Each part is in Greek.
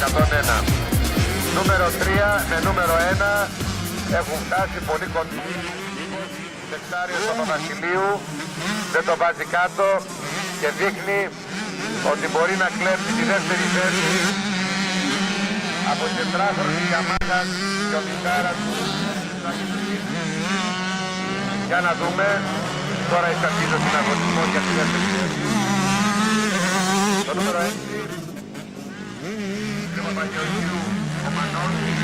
101. Νούμερο 3 με νούμερο 1 έχουν φτάσει πολύ κοντά. Νεκτάριος Παπαβασιλείου δεν το βάζει κάτω και δείχνει ότι μπορεί να κλέψει τη δεύτερη θέση από τετράχρονη Γιαμάχας και ο μητάρας του. Για να δούμε, τώρα εισαρχίζω την αγωνισμό για τη δεύτερη θέση. Το νούμερο 6, ο Παπαγεωργίου, ο Μανώλης.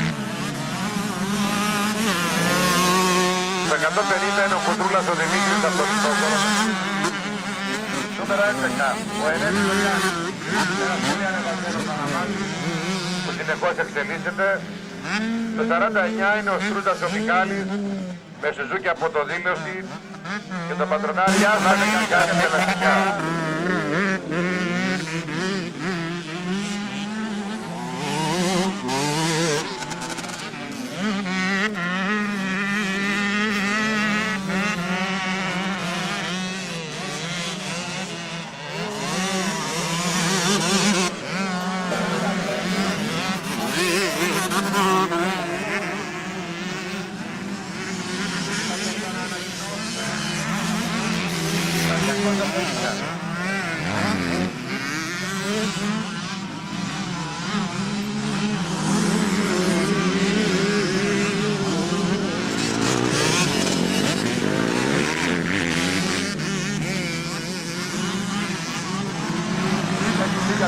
Το 150 είναι ο Κουντρούλας ο Δημήτρης από το Λιθόκορο. Νούμερο 11, ο Ενέσης ο Γιάννης. Ένας πολύ ανεβασμένος αναβάτης που συνεχώς εξελίσσεται. Το 49 είναι ο Στρούτας ο Μικάλης με Σουζούκι από το Δήλωση και το Πατρονάρια θα είναι κακάρια και ελαστικά.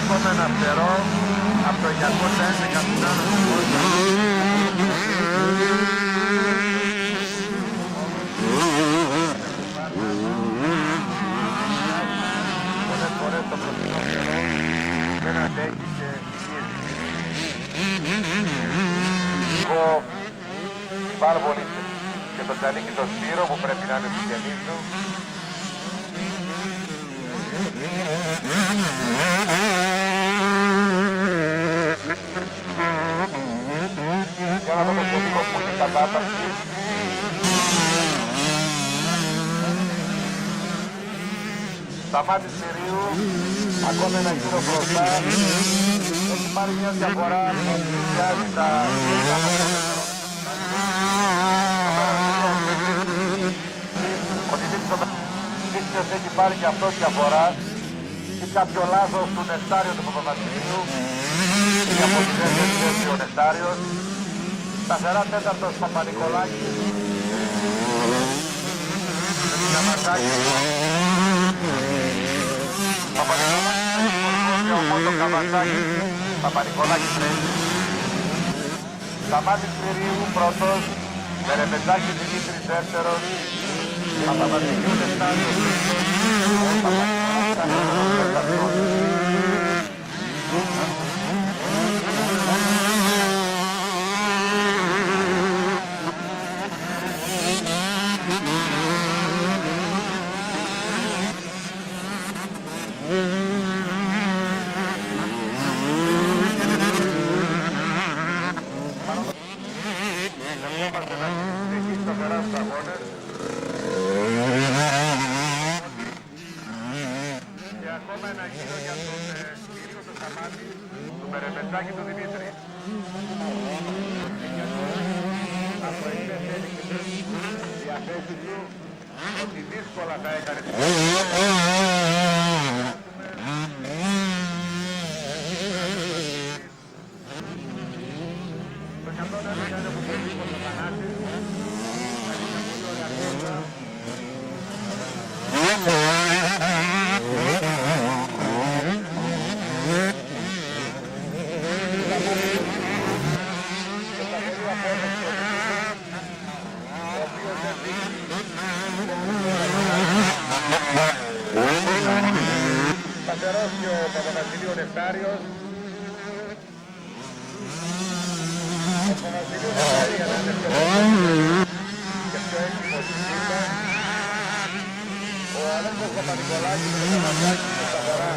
Ακόμα ένα φτερό από το 211 που να πολλές φορές το προσωπικό φτερό δεν αντέχει και λίγο πάρα πολύ και το τσαλίκι το Σπύρο που πρέπει να είναι στους γενείς του. Για να δούμε λίγο που είναι η κατάταξη. Σταμάτης Μυρίου, ακόμα ένα γύρο μπροστά. Έχει πάρει μια διαφορά που πιάζει τα... Ο Δημήτρης έχει πάρει και αυτό διαφορά. Έχει κάποιο λάθος του Νεκτάριου του Παπαβασιλείου. Και από τη δεύτερη θέση ο Νεκτάριος. Σταθερά τέταρτος Παπα-Νικολάκης. Καβασάκης. Παπα-Νικολάκης. Οπότε ο Καβασάκης. Παπα-Νικολάκης τρέχει. Σταμάτης Μυρίου πρώτος. Μερεπετζάκης Δημήτρης δεύτερος. Παπαβασιλείου Νεκτάριος. Ακόμα ένα γύρο για τον Σπύριο το Σταμάτη, του Μερεπετζάκη του Δημήτρη. Από εκτές και διαθέσεις του ότι δύσκολα θα έκανε την το 101 είναι που πολύ ο Θανάσης. Σταθερός και ο Παπαβασιλείου Νεκτάριος. Ο Παπαβασιλείου Νεκτάριος για να είναι πιο και πιο έτοιμος σήμερα. Ο Αλέξος Παπα-Νικολάκης και ο Καβασάκης και σταθερά.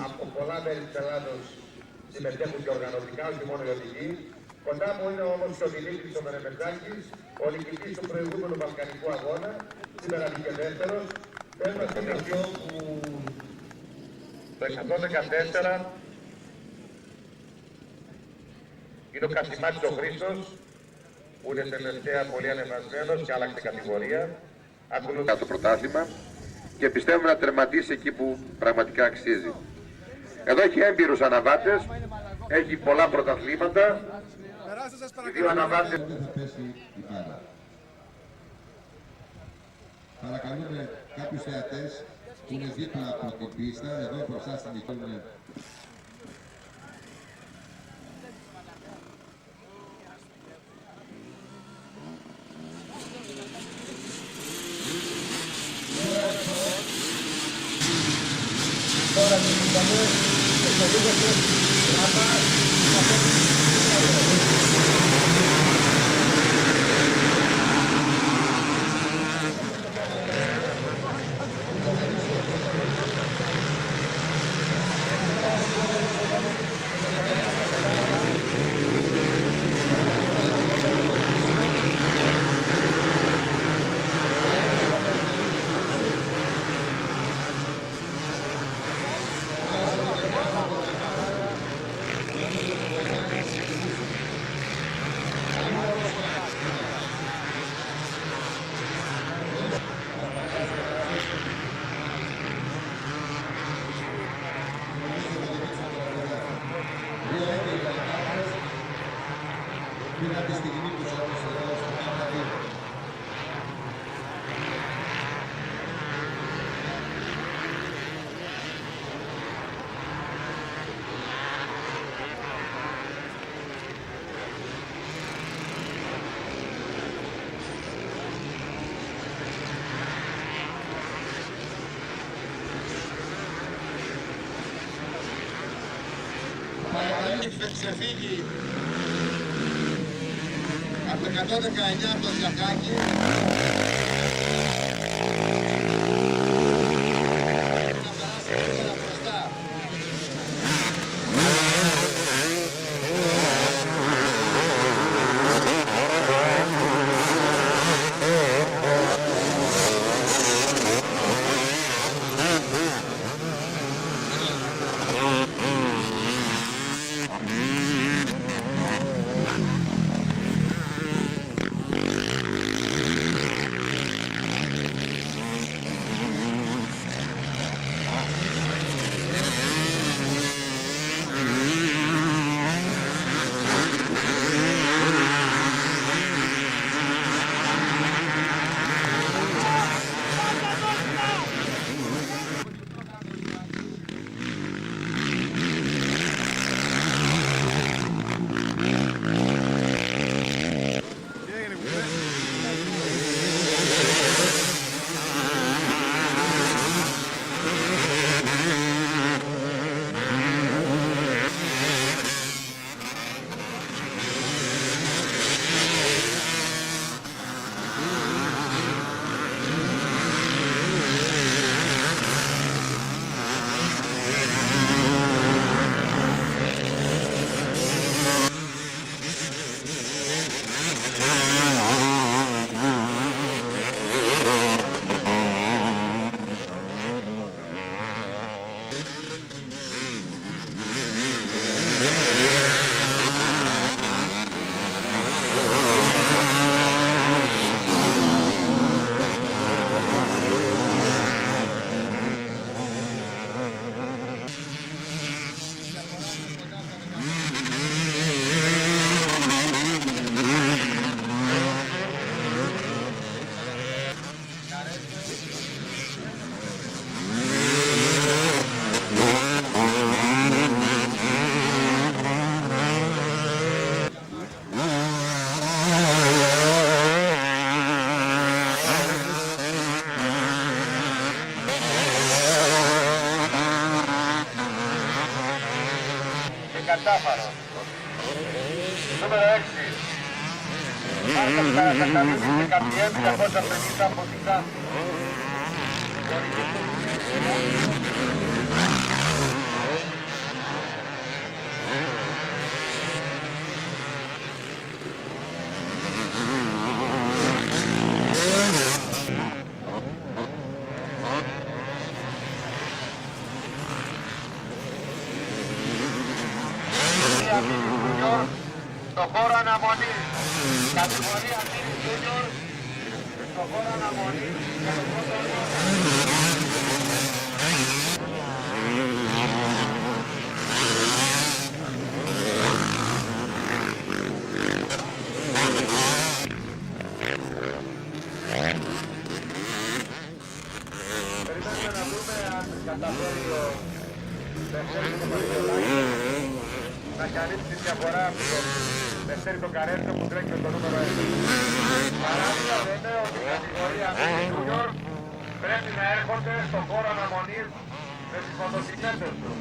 Από πολλά μέρη της Ελλάδος συμμετέχουν και οργανωτικά, όχι μόνο οι οδηγοί. Κοντά μου είναι όμως και ο Δημήτρης ο Μερεμετζάκης, ο νικητής του προηγούμενου Βαλκανικού αγώνα, σήμερα βγήκε δεύτερος. Παίρνω στο γραφείο που το 114 είναι ο Κασιμάτης ο Χρήστος, που είναι τελευταία πολύ ανεβασμένος και άλλαξε κατηγορία. Ακολουθεί το πρωτάθλημα και πιστεύουμε να τερματίσει εκεί που πραγματικά αξίζει. Εδώ έχει έμπειρους αναβάτες, έχει πολλά πρωταθλήματα. Οι δύο αναβάτες. Παρακαλούμε κάποιους θεατές που είναι δίπλα από την πίστα, εδώ μπροστά στην εικόνα. Τώρα ξεκινάμε στο λίγο πήρα τη στιγμή που σας εδώ στο Παπαδί. Ξεφύγει από το 119 από το Διακάκι. Κατάφαρο. Νούμερο 6. Μάρκος Καρακαταλίδης και Καπιέμ 250 από την Ξάνθη. Στο χώρο αναμονής, κατηγορία Μίνι Junior, στο χώρο αναμονής για το πρώτο περιμένουμε να δούμε αν καταφέρει ο Δευτέρης το Μαριολάκη να καλύψει τη διαφορά από τον Δευτέρη τον Καρέλτο που τρέχει με το νούμερο 1. Παράδειγμα λέμε ότι η κατηγορία Mini Junior πρέπει να έρχονται στον χώρο αναμονής με τις μοτοσυκλέτες τους.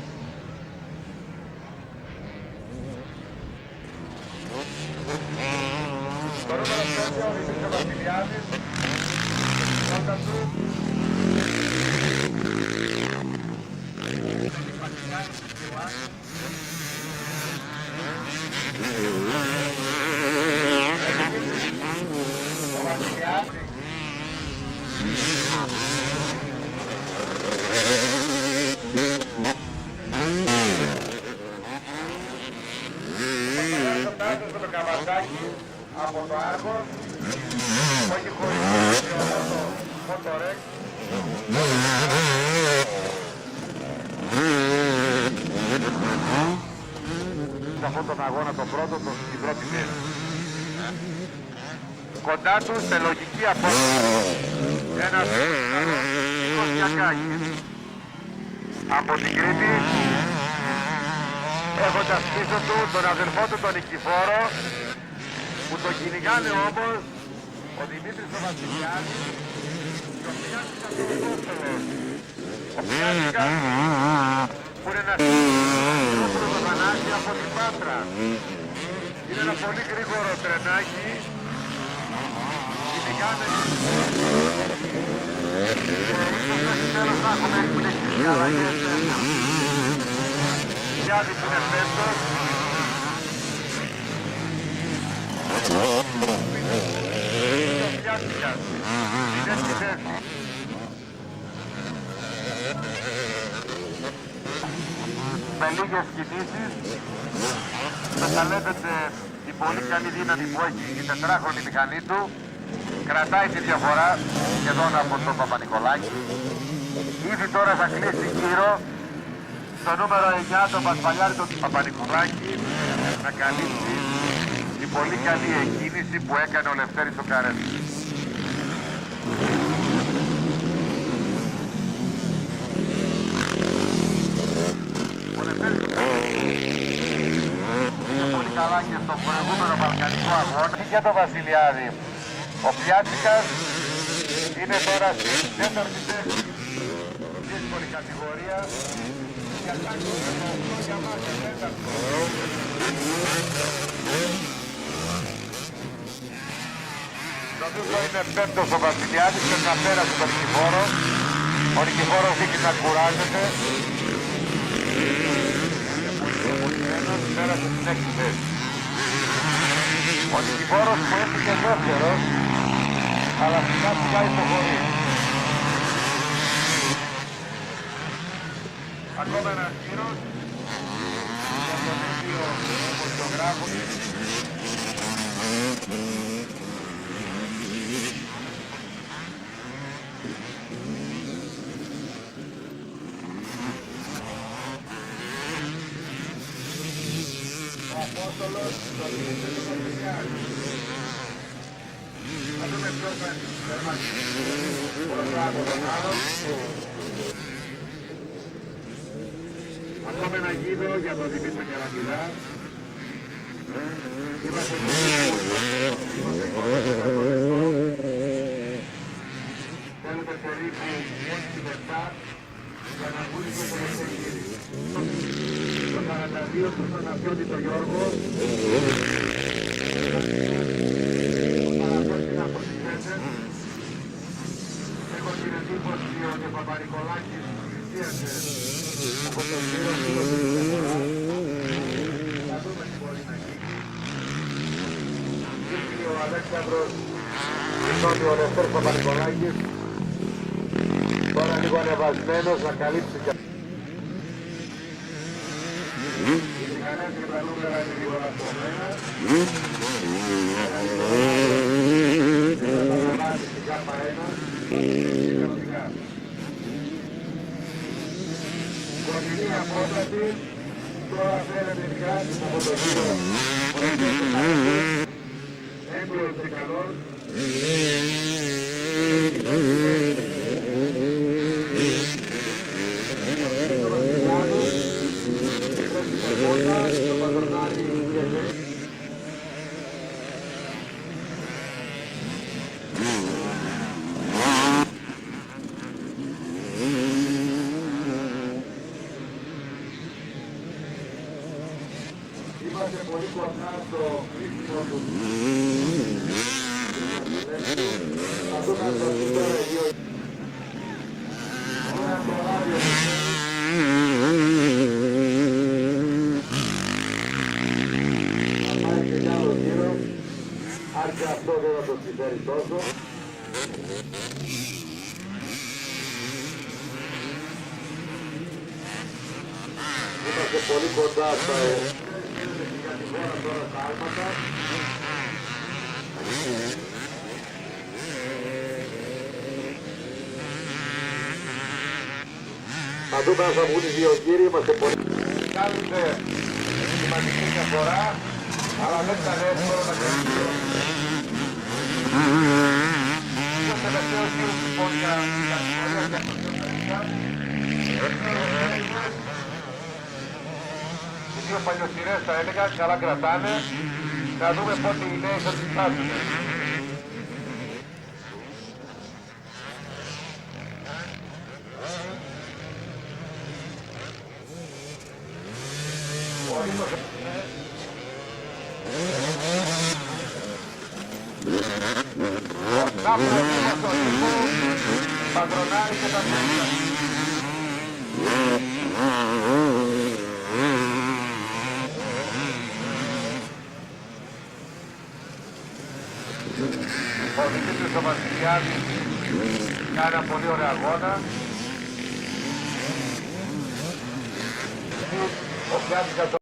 Το νούμερο 5 ο Δημήτρης Βασιλιάδης, πρώτα του το καβατάκι από το Άργο, όχι χωρίς το Μοτορέκ. Σε αυτόν τον αγώνα τον πρώτο, την πρώτη θέση. Κοντά του σε λογική απόσταση ένας Κωστιακάκης από την Κρήτη, έχοντας πίσω του τον αδερφό του τον Νικηφόρο, που τον κυνηγάνε όμως ο Δημήτρης ο Βασιλιάδης και ο Πιάσικας ο Κώστολος. Ο Πιάσικας που είναι ένας μικρότερο Θανάση από την Πάτρα. Είναι ένα πολύ γρήγορο τρενάκι. Κυνηγάνε και τέλος να έχουμε εκπληκτικές αλλαγές. Γιάννη που είναι πέμπτος. Είναι στη θέση. Με λίγες κινήσεις μεταλλεύεται η πολύ καλή δύναμη που έχει η τετράχρονη μηχανή του, κρατάει τη διαφορά σχεδόν από τον Παπα-Νικολάκη. Ήδη τώρα θα κλείσει γύρω στο νούμερο 9 τον Πασπαλιάρη τον Παπα-Νικολάκη να καλύψει την πολύ καλή εκκίνηση που έκανε ο Λευτέρης ο Καρέλης. Ο Λευτέρης είναι πολύ καλά και στον προηγούμενο βαλκανικό αγώνα. Και για τον Βασιλιάδη. Ο Πιάτσικας είναι τώρα στην τέταρτη θέση. Δύσκολη κατηγορία. Για τα για μας και τέταρτο. Νομίζω είναι πέμπτος ο Βασιλιάδης και να πέρασε τον Νικηφόρο. Ο Νικηφόρος δείχνει να κουράζεται. Πέρασε στην έκτη θέση. Ο Νικηφόρος που έφυγε δεύτερος, αλλά σιγά σιγά υποχωρεί. Ακόμα ένας γύρος για τον ίδιο φωτογράφο. Ο Απόστολος, το Δημήτρης του Βασιλιάδη. Θα δούμε ποιος θα είναι μπροστά από τον άλλο. Ακόμα ένα γύρο για τον Δημήτρη Καραμιλά. Είμαστε θέλετε περίπου 6 λεπτά για να βγουν και το μεσογύρι. Το 42 Βασιλείου του Αναφιώτη τον Γιώργο. Έχω την εντύπωση ότι ο Παπα-Νικολάκης πλησίασε από τον γύρο του διαφορά. Θα δούμε τι μπορεί να γίνει. Δείχνει ο Αλέξανδρος ότι ο Λευτέρης Παπα-Νικολάκης τώρα λίγο ανεβασμένος να καλύψει και οι μηχανές και τα νούμερα είναι λίγο αναστομένα. Κοντινή απόσταση, τώρα φαίνεται κάτι από το γύρο έμπειρος και καλός. Είμαστε πολύ κοντά στο κρίσιμο του. Θα δούμε αν θα τώρα δύο. Ωραία το ράδιο. Θα πάει και κι άλλο γύρο. Αν και αυτό δεν θα το συμφέρει τόσο. Είμαστε πολύ κοντά στα τώρα τα άλματα. Θα δούμε αν θα βγουν οι δύο κύριοι, είμαστε πολύ. Κάνετε σημαντική διαφορά, αλλά δεν ήταν εύκολο να κρατήσω. Ο τελευταίος γύρος λοιπόν για την κατηγορία για το 250. Οι δύο παλιοσυρές θα έλεγα, καλά κρατάνε. Θα δούμε πότε οι νέοι θα τις φτάσουν. Να προτείνω στον Νίκο, Παντρονάρη και τα Νίκο. Ο Δημήτρης ο Βασιλιάδης κάνει ένα πολύ ωραίο αγώνα. Ο Πιάτης